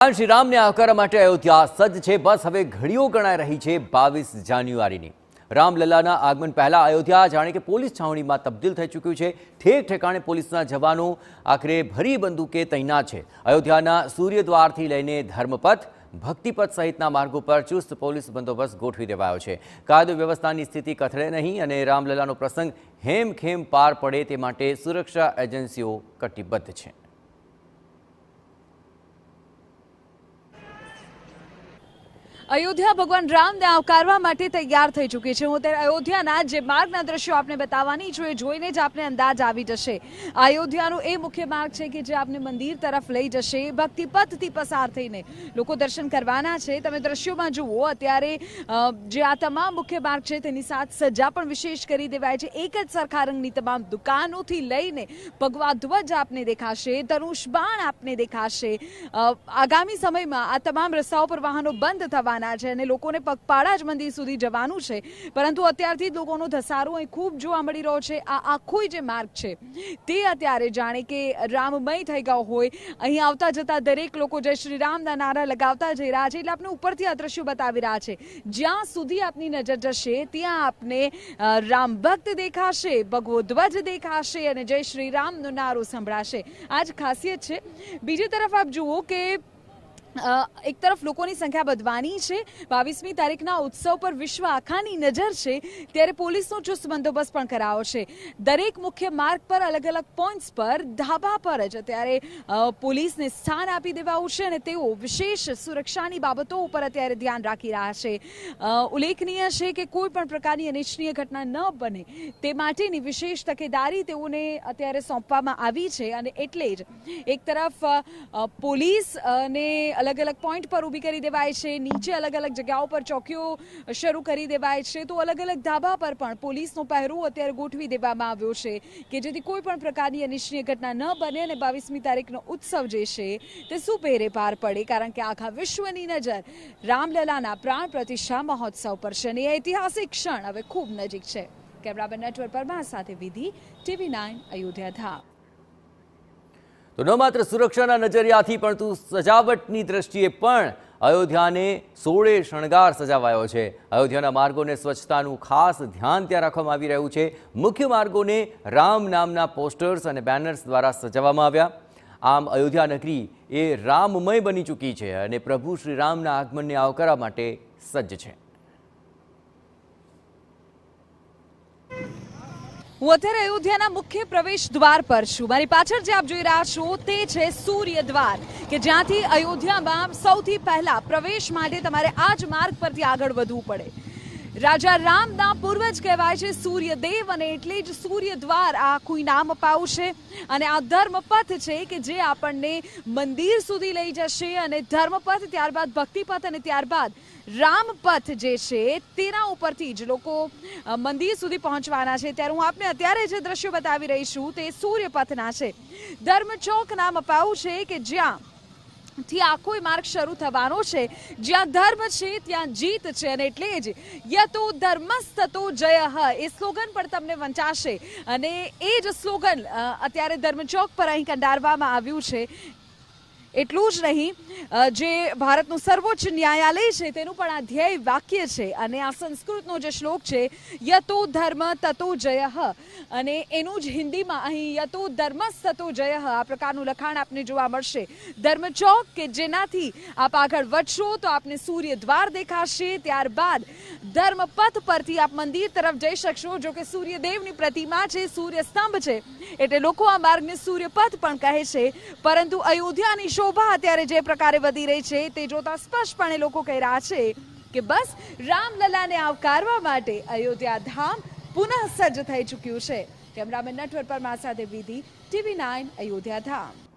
ભગવાન શ્રી રામને આવકારવા માટે અયોધ્યા સજ્જ છે। બસ હવે ઘડીઓ ગણાઈ રહી છે 22 જાન્યુઆરીની। રામલલ્લાના આગમન પહેલા અયોધ્યા જાણે કે પોલીસ છાવણીમાં તબદીલ થઈ ચૂક્યું છે। ઠેક ઠેકાણે પોલીસના જવાનો આખરે ભરી બંદૂકે તૈનાત છે। અયોધ્યાના સૂર્યદ્વારથી લઈને ધર્મપથ, ભક્તિપથ સહિતના માર્ગો પર ચુસ્ત પોલીસ બંદોબસ્ત ગોઠવી દેવાયો છે। કાયદો વ્યવસ્થાની સ્થિતિ કથળે નહીં અને રામલલ્લાનો પ્રસંગ હેમખેમ પાર પડે તે માટે સુરક્ષા એજન્સીઓ કટિબદ્ધ છે। અયોધ્યા ભગવાન રામને આવકારવા માટે તૈયાર થઈ ચૂકી છે। હું ત્યારે અયોધ્યાના જે માર્ગના દ્રશ્યો આપને બતાવવાની છું, એ જોઈને જ આપને અંદાજ આવી જશે। અયોધ્યાનો એ મુખ્ય માર્ગ છે કે જે આપને મંદિર તરફ લઈ જશે। ભક્તિપથથી પસાર થઈને લોકો દર્શન કરવાના છે। તમે દ્રશ્યોમાં જુઓ, અત્યારે જે આ તમામ મુખ્ય માર્ગ છે તેની સાથ સજ્જા પણ વિશેષ કરી દેવાય છે। એક જ સરખા રંગની તમામ દુકાનોથી લઈને ભગવા ધ્વજ આપને દેખાશે, ધનુષ બાણ આપને દેખાશે। આગામી સમયમાં આ તમામ રસ્તાઓ પર વાહનો બંધ થવા અને લોકોને પગપાળા જ મંદિર સુધી જવાનું છે, પરંતુ અત્યારથી જ લોકોનો ધસારો અહીં ખૂબ જોવા મળી રહ્યો છે। આ આખો જે માર્ગ છે તે અત્યારે જાણે કે રામમય થઈ ગયો હોય। અહીં આવતા જતા દરેક લોકો જય શ્રી રામના નારા લગાવતા જઈ રહ્યા છે। એટલે આપણે ઉપરથી આ દ્રશ્યો બતાવી રહ્યા છે। જ્યાં સુધી આપની નજર જશે ત્યાં આપને રામ ભક્ત દેખાશે, ભગવો ધ્વજ દેખાશે અને જય શ્રી રામનો નારો સંભળાશે। આ જ ખાસિયત છે। બીજી તરફ આપ જુઓ કે એક તરફ લોકોની સંખ્યા વધવાની છે। 22મી તારીખના ઉત્સવ પર વિશ્વ આખાની નજર છે, ત્યારે પોલીસનો ચુસ્ત બંદોબસ્ત પણ કરાયો છે। દરેક મુખ્ય માર્ગ પર અલગ અલગ પોઈન્ટ્સ પર ધાબા પર જ અત્યારે પોલીસને સ્થાન આપી દેવાયું છે અને તેઓ વિશેષ સુરક્ષાની બાબતો ઉપર અત્યારે ધ્યાન રાખી રહ્યા છે। ઉલ્લેખનીય છે કે કોઈ પણ પ્રકારની અનિચ્છનીય ઘટના ન બને તે માટેની વિશેષ તકેદારી તેઓને અત્યારે સોંપવામાં આવી છે અને એટલે જ એક તરફ પોલીસ અને અલગ અલગ પોઈન્ટ પર ઊભી કરી દેવાય છે, નીચે અલગ અલગ જગ્યાઓ પર ચોકીઓ શરૂ કરી દેવાય છે, તો અલગ અલગ ધાબા પર પણ પોલીસનો પહેરો અત્યારે ગોઠવી દેવામાં આવ્યો છે કે જેથી કોઈ પણ પ્રકારની અનિચ્છનીય ઘટના ન બને અને 22મી તારીખનો ઉત્સવ જે છે તે સુપેરે પાર પડે। કારણ કે આખા વિશ્વની નજર રામલલાના પ્રાણ પ્રતિષ્ઠા મહોત્સવ પર છે અને ઐતિહાસિક ક્ષણ હવે ખૂબ નજીક છે। કેમેરામેન નેટવર્ક પરમાર સાથે વિધિ, TV9 અયોધ્યા ધામ। તો ન માત્ર સુરક્ષાના નજરિયાથી પરંતુ સજાવટની દ્રષ્ટિએ પણ અયોધ્યાને સોળે શણગાર સજાવાયો છે। અયોધ્યાના માર્ગોને સ્વચ્છતાનું ખાસ ધ્યાન ત્યાં રાખવામાં આવી રહ્યું છે। મુખ્ય માર્ગોને રામ નામના પોસ્ટર્સ અને બેનર્સ દ્વારા સજાવવામાં આવ્યા। આમ અયોધ્યા નગરી એ રામમય બની ચૂકી છે અને પ્રભુ શ્રી રામના આગમનને આવકારવા માટે સજ્જ છે। હું અત્યારે અયોધ્યાના મુખ્ય પ્રવેશ દ્વાર પર છું। મારી પાછળ જે આપ જોઈ રહ્યા છો તે છે સૂર્ય દ્વાર, કે જ્યાંથી અયોધ્યામાં સૌથી પહેલા પ્રવેશ માટે તમારે આ જ માર્ગ પરથી આગળ વધવું પડે। રાજા રામના પૂર્વજ કહેવાય છે સૂર્યદેવ અને એટલે જ સૂર્ય દ્વાર આ આખું નામ અપાયું છે। અને આ ધર્મપથ છે કે જે આપણને મંદિર સુધી લઈ જશે અને ધર્મપથ, ત્યારબાદ ભક્તિપથ અને ત્યારબાદ રામપથ જે છે તેના ઉપરથી જ લોકો મંદિર સુધી પહોંચવાના છે। ત્યારે હું આપને અત્યારે જે દ્રશ્યો બતાવી રહી છું તે સૂર્યપથના છે। ધર્મચોક નામ અપાયું છે કે જ્યાં થી આખો માર્ગ શરૂ થવાનો છે। જ્યાં ધર્મ છે ત્યાં જીત છે અને એટલે જ યતો ધર્મસ્તતો જયઃ એ સ્લોગન પણ તમને વંચાશે અને એ જ સ્લોગન અત્યારે ધર્મચોક પર અહીં કંડારવામાં આવ્યું છે। એટલું જ નહીં, જે ભારતનું સર્વોચ્ચ ન્યાયાલય છે તેનું પણ આ ધ્યેય વાક્ય છે અને આ સંસ્કૃતનો જે શ્લોક છે યતો ધર્મ તતો જયઃ, અને એનું જ હિન્દીમાં અહીં યતો ધર્મસ્તતો જયઃ આ પ્રકારનું લખાણ આપને જોવા મળશે। ધર્મચોક કે જેનાથી આપ આગળ વધશો તો આપને સૂર્ય દ્વાર દેખાશે, ત્યારબાદ ધર્મપથ પરથી આપ મંદિર તરફ જઈ શકશો। જો કે સૂર્યદેવની પ્રતિમા છે, સૂર્ય સ્તંભ છે, એટલે લોકો આ માર્ગને સૂર્યપથ પણ કહે છે। પરંતુ અયોધ્યાની શોભા અત્યારે જે પ્રકારે વધી રહી છે તે જોતા સ્પષ્ટપણે લોકો કહી રહ્યા છે કે બસ રામલલાને આવકારવા માટે અયોધ્યા ધામ પુનઃ સજ્જ થઈ ચૂક્યું છે। કેમેરામેન નેટવર્ક પરમાર સાથે વિધિ, TV9 અયોધ્યા ધામ।